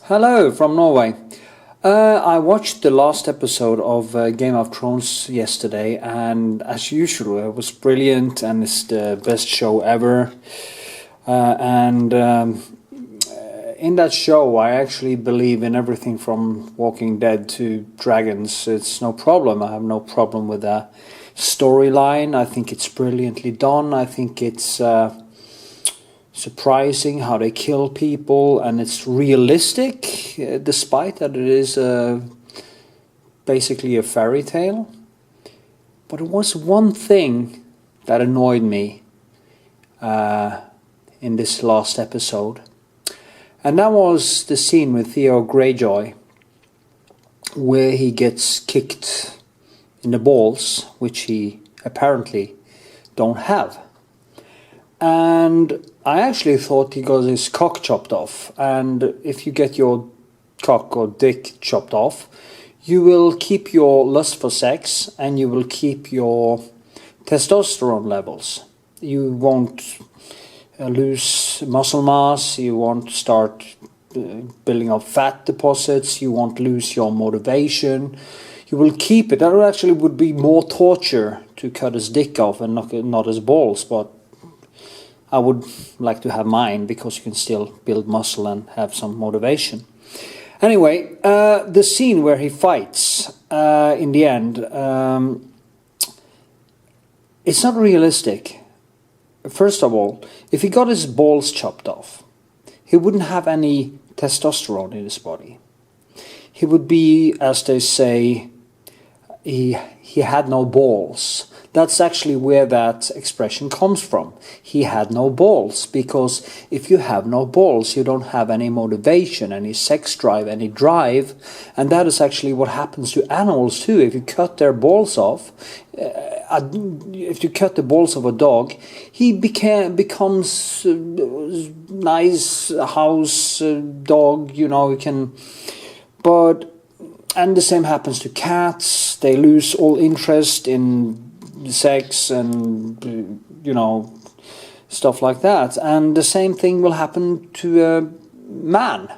Hello from Norway. I watched the last episode of Game of Thrones yesterday, and as usual, it was brilliant and it's the best show ever. And in that show, I actually believe in everything from Walking Dead to dragons. It's no problem. I have no problem with the storyline. I think it's brilliantly done. I think it's surprising how they kill people, and it's realistic, despite that it is basically a fairy tale. But it was one thing that annoyed me in this last episode, and that was the scene with Theon Greyjoy, where he gets kicked in the balls, which he apparently don't have. And I actually thought he got his cock chopped off. And if you get your cock or dick chopped off, you will keep your lust for sex and you will keep your testosterone levels. You won't lose muscle mass, you won't start building up fat deposits, you won't lose your motivation. You will keep it. That actually would be more torture to cut his dick off and not his balls, but I would like to have mine because you can still build muscle and have some motivation. Anyway, the scene where he fights in the end, it's not realistic. First of all, if he got his balls chopped off, he wouldn't have any testosterone in his body. He would be, as they say, he had no balls. That's actually where that expression comes from. He had no balls, because if you have no balls, you don't have any motivation, any sex drive, any drive, and that is actually what happens to animals too. If you cut their balls off, if you cut the balls of a dog, he becomes a nice house dog, you know, you can, but, and the same happens to cats. They lose all interest in sex and, you know, stuff like that. And the same thing will happen to a man.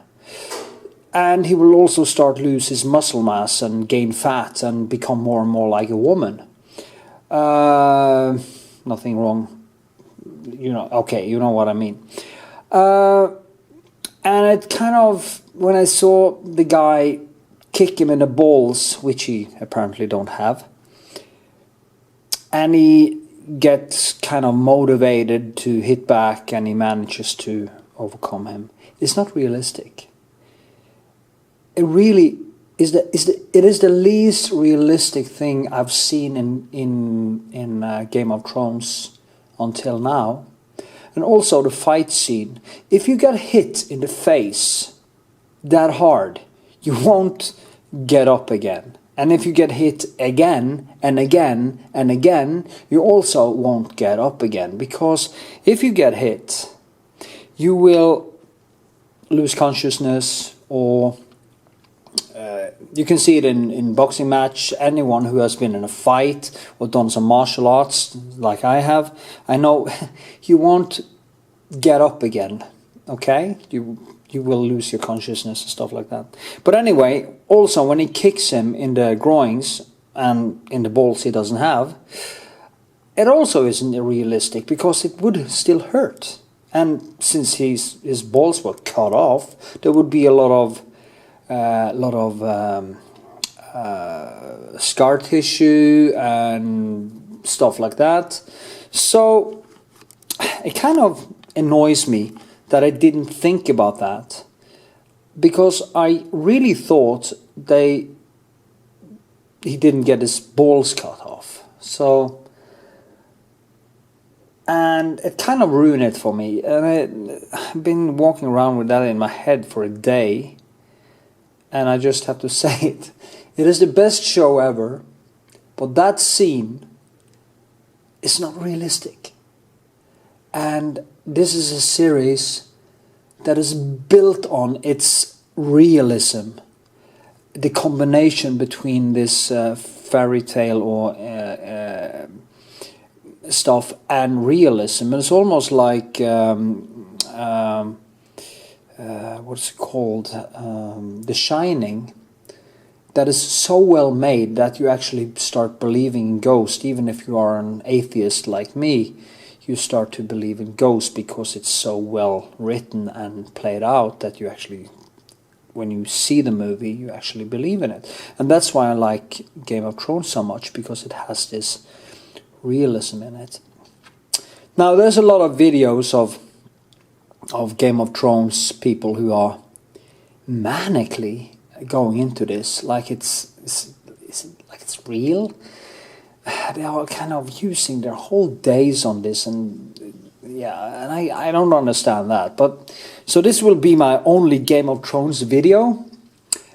And he will also start lose his muscle mass and gain fat and become more and more like a woman. Nothing wrong. You know, okay, you know what I mean. And it kind of, when I saw the guy kick him in the balls, which he apparently don't have, and he gets kind of motivated to hit back and he manages to overcome him, it's not realistic. It really is it is the least realistic thing I've seen in Game of Thrones until now. And also the fight scene. If you get hit in the face that hard, you won't get up again. And if you get hit again and again and again, you also won't get up again. Because if you get hit, you will lose consciousness, or you can see it in boxing match. Anyone who has been in a fight or done some martial arts like I have, I know you won't get up again, okay? You will lose your consciousness and stuff like that. But anyway, also when he kicks him in the groins and in the balls he doesn't have, it also isn't realistic because it would still hurt. And since his balls were cut off, there would be a lot of scar tissue and stuff like that. So it kind of annoys me that I didn't think about that, because I really thought he didn't get his balls cut off. So, and it kind of ruined it for me. And I've been walking around with that in my head for a day, and I just have to say it. It is the best show ever, but that scene is not realistic. And this is a series that is built on its realism. The combination between this fairy tale or stuff and realism. And it's almost like what's it called, The Shining, that is so well made that you actually start believing in ghosts. Even if you are an atheist like me, you start to believe in ghosts because it's so well written and played out that you actually, when you see the movie, you actually believe in it. And that's why I like Game of Thrones so much, because it has this realism in it. Now, there's a lot of videos of Game of Thrones people who are manically going into this like it's real. They are kind of using their whole days on this, and yeah, and I don't understand that. But so this will be my only Game of Thrones video,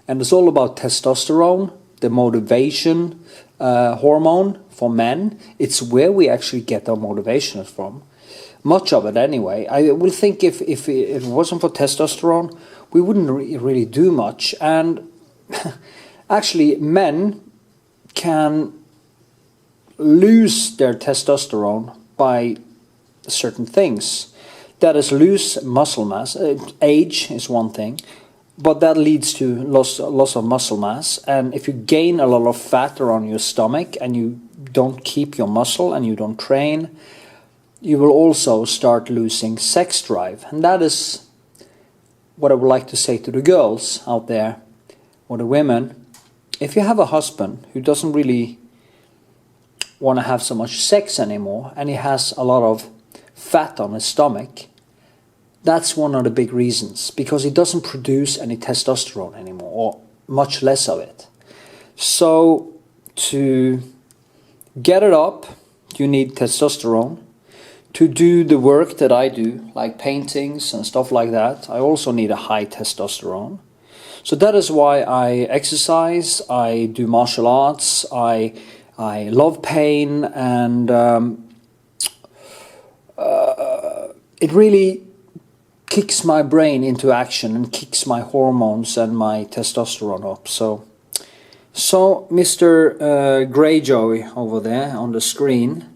and it's all about testosterone, the motivation hormone for men. It's where we actually get our motivation from. Much of it anyway. I will think if it wasn't for testosterone, we wouldn't really do much. And actually, men can lose their testosterone by certain things. That is, lose muscle mass. Age is one thing, but that leads to loss of muscle mass. And if you gain a lot of fat around your stomach and you don't keep your muscle and you don't train, you will also start losing sex drive. And that is what I would like to say to the girls out there, or the women. If you have a husband who doesn't really want to have so much sex anymore, and he has a lot of fat on his stomach, that's one of the big reasons, because he doesn't produce any testosterone anymore, or much less of it. So to get it up, you need testosterone. To do the work that I do, like paintings and stuff like that, I also need a high testosterone. So that is why I exercise, I do martial arts, I love pain, and it really kicks my brain into action and kicks my hormones and my testosterone up. So Mr. Greyjoy over there on the screen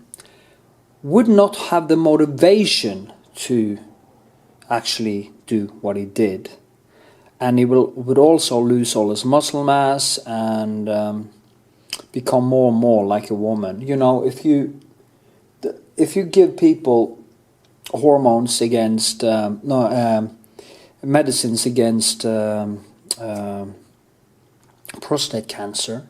would not have the motivation to actually do what he did. And he would also lose all his muscle mass and become more and more like a woman. You know, if you give people hormones against medicines against prostate cancer,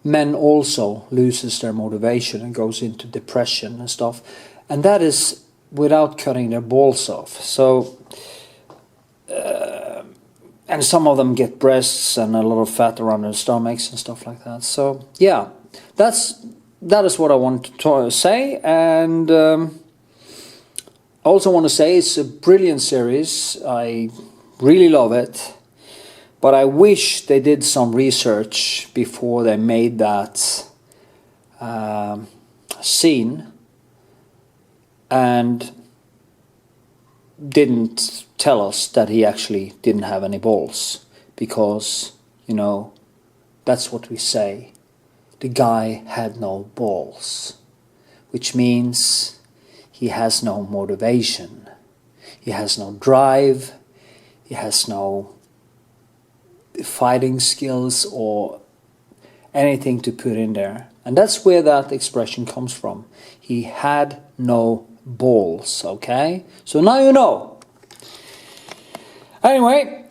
men also loses their motivation and goes into depression and stuff, and that is without cutting their balls off. So and some of them get breasts and a lot of fat around their stomachs and stuff like that. So yeah, that is what I want to say. And I also want to say it's a brilliant series. I really love it. But I wish they did some research before they made that scene and didn't tell us that he actually didn't have any balls. Because, you know, that's what we say. The guy had no balls. Which means he has no motivation. He has no drive. He has no fighting skills or anything to put in there. And that's where that expression comes from. He had no balls, okay? So now you know. Anyway,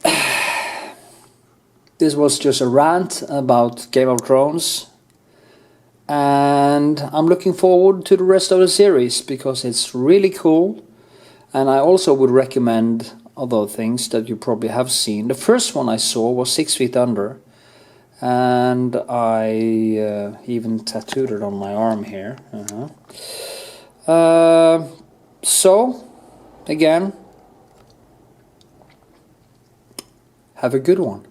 this was just a rant about Game of Thrones. And I'm looking forward to the rest of the series because it's really cool. And I also would recommend other things that you probably have seen. The first one I saw was 6 Feet Under, and I even tattooed it on my arm here. So, again, have a good one.